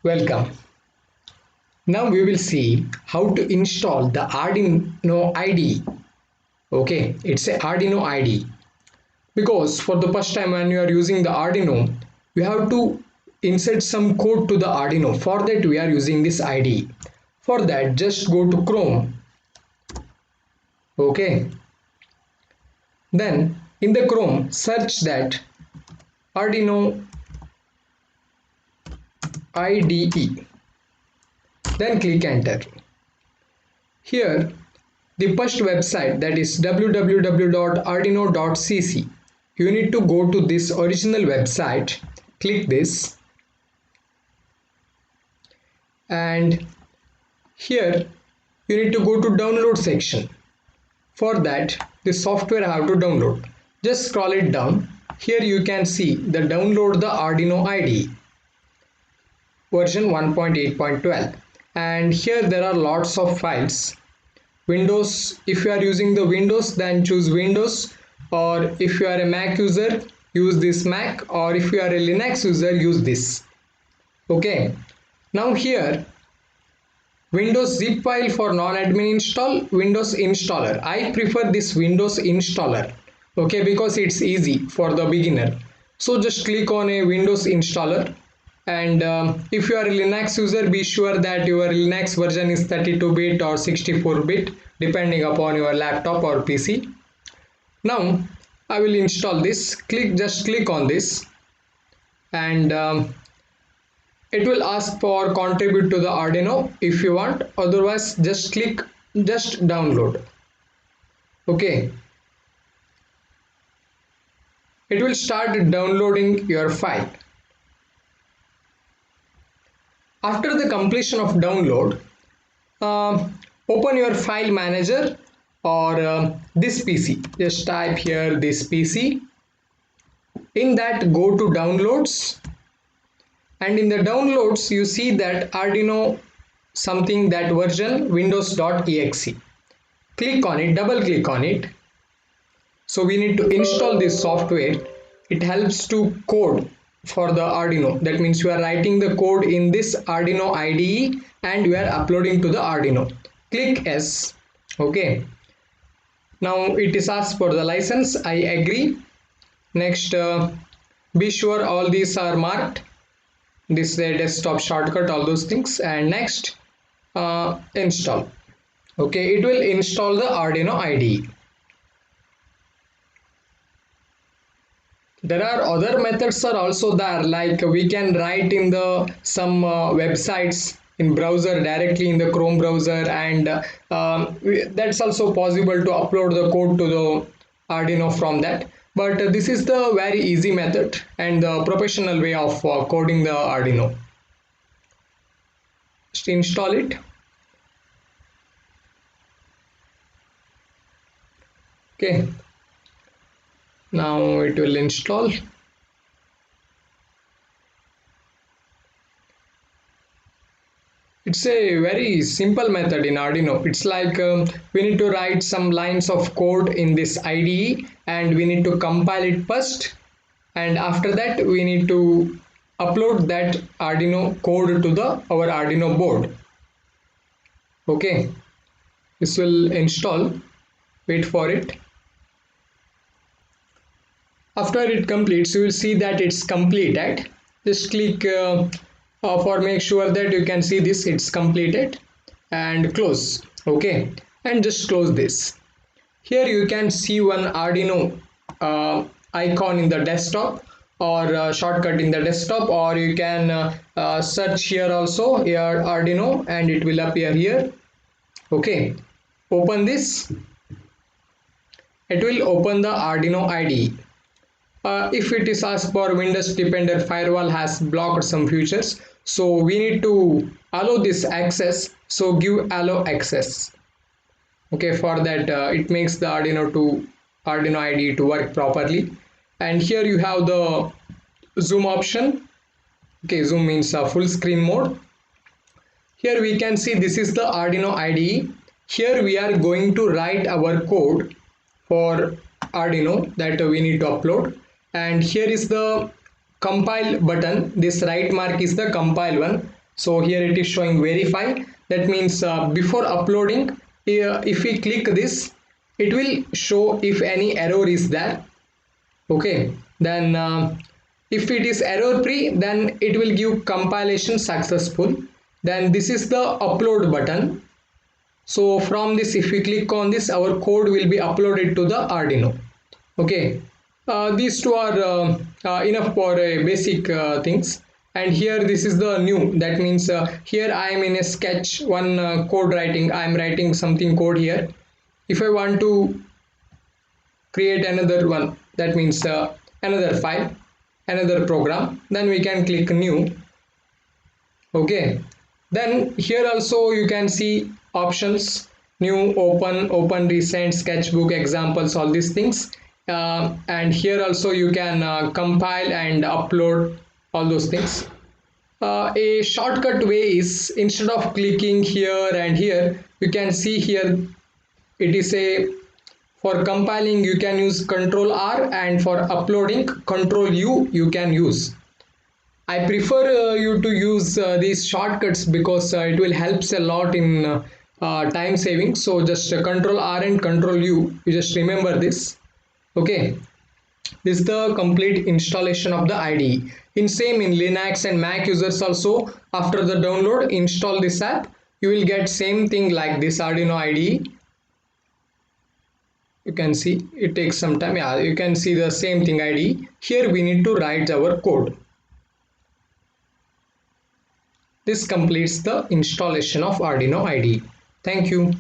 Welcome. Now we will see how to install the Arduino IDE. Okay, it's a Arduino IDE because for the first time when you are using the Arduino, you have to insert some code to the Arduino. For that we are using this IDE. For that just go to Chrome. Okay. Then in the Chrome search that Arduino IDE. Then click enter. Here the first website, that is www.arduino.cc. You need to go to this original website, click this, and here you need to go to download section. For that the software I have to download. Just scroll it down. Here you can see the download the Arduino IDE version 1.8.12, and here there are lots of files. Windows, if you are using the Windows, then choose Windows, or if you are a Mac user, use this Mac, or if you are a Linux user, use this. Okay, now here Windows zip file for non-admin install, Windows installer. I prefer this Windows installer, okay, because it's easy for the beginner. So just click on a Windows installer, and if you are a Linux user, be sure that your Linux version is 32-bit or 64-bit depending upon your laptop or PC. Now I will install this. Just click on this, and it will ask for contribute to the Arduino if you want, otherwise just click just download. Okay, it will start downloading your file. After the completion of download, open your file manager or this PC. Just type here this PC. In that go to downloads, and in the downloads you see that Arduino something, that version windows.exe. Click on it, double click on it. So we need to install this software. It helps to code for the Arduino. That means you are writing the code in this Arduino IDE and you are uploading to the Arduino. Click yes. Okay, now it is asked for the license. I agree. Next, be sure all these are marked. This is a desktop shortcut, all those things. And next, install. Okay, it will install the Arduino IDE. There are other methods are also there, like we can write in the some websites in browser directly in the Chrome browser, and that's also possible to upload the code to the Arduino from that. But this is the very easy method and the professional way of coding the Arduino. Just install it. Okay, now it will install. It's a very simple method in Arduino. It's like we need to write some lines of code in this IDE, and we need to compile it first, and after that we need to upload that Arduino code to our Arduino board. Okay, this will install. Wait for it. After it completes, you will see that it's completed. Just click for make sure that you can see this, it's completed, and close. Okay, and just close this. Here you can see one Arduino icon in the desktop, or shortcut in the desktop, or you can search here also here Arduino and it will appear here. Okay, open this. It will open the Arduino IDE. If it is asked for Windows dependent firewall has blocked some features, so we need to allow this access, so give allow access. Okay, for that it makes the Arduino IDE to work properly. And here you have the zoom option. Okay, zoom means full screen mode. Here we can see this is the Arduino IDE. Here we are going to write our code for Arduino that we need to upload. And here is the compile button. This right mark is the compile one. So here it is showing verify. That means before uploading, if we click this, it will show if any error is there. Okay, then if it is error free, then it will give compilation successful. Then this is the upload button. So from this, if we click on this, our code will be uploaded to the Arduino. Okay, these two are enough for basic things. And here this is the new. That means here I am in a sketch one code writing. I am writing something code here. If I want to create another one, that means another file, another program, then we can click new. Okay, then here also you can see options: new, open, open recent, sketchbook, examples, all these things. And here also you can compile and upload all those things. A shortcut way is, instead of clicking here and here, you can see here it is a, for compiling you can use Ctrl R, and for uploading Ctrl U you can use. I prefer you to use these shortcuts because it will helps a lot in time saving. So just Ctrl R and Ctrl U, you just remember this. Okay, this is the complete installation of the IDE. In same in Linux and Mac users also, after the download, install this app, you will get same thing like this Arduino IDE. You can see it takes some time. Yeah, you can see the same thing IDE. Here we need to write our code. This completes the installation of Arduino IDE. Thank you.